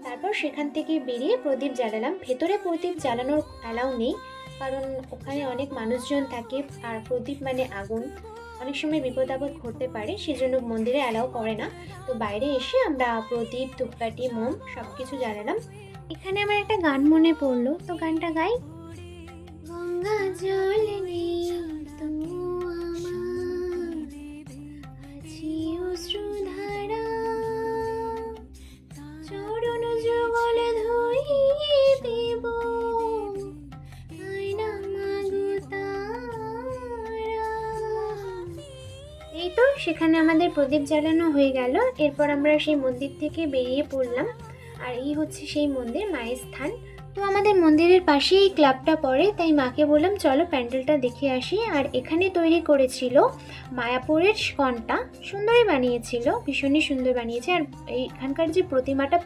তারপর সেখান থেকে বেরিয়ে প্রদীপ জ্বালালাম। ভেতরে প্রদীপ জ্বালানোর অ্যালাউ নেই, কারণ ওখানে অনেক মানুষজন থাকে আর প্রদীপ মানে আগুন, অনেক সময় বিপদ আপদ ঘটতে পারে, সেজন্য মন্দিরে অ্যালাউ করে না। তো বাইরে এসে আমরা প্রদীপ, ধূপকাঠি, মোম সব কিছু জ্বালালাম। এখানে আমার একটা গান মনে পড়লো, তো গানটা গাই। গঙ্গা জল নেই তো আমার, আছি অশ্রুধারা, চরণ যুগল ধুইয়ে দেব, আয়না মাগো তারা। এই তো সেখানে আমাদের প্রদীপ জ্বালানো হয়ে গেল। এরপর আমরা সেই মন্দির থেকে বেরিয়ে পড়লাম। আর এই হচ্ছে সেই মন্দির, মায়ের স্থান। তো আমাদের মন্দিরের পাশেই এই ক্লাবটা পড়ে, তাই মাকে বললাম চলো প্যান্ডেলটা দেখে আসি। আর এখানে তৈরি করেছিল মায়াপুরের ঘণ্টা, সুন্দরই বানিয়েছিল, ভীষণই সুন্দর বানিয়েছে। আর এইখানকার যে প্রতিমাটা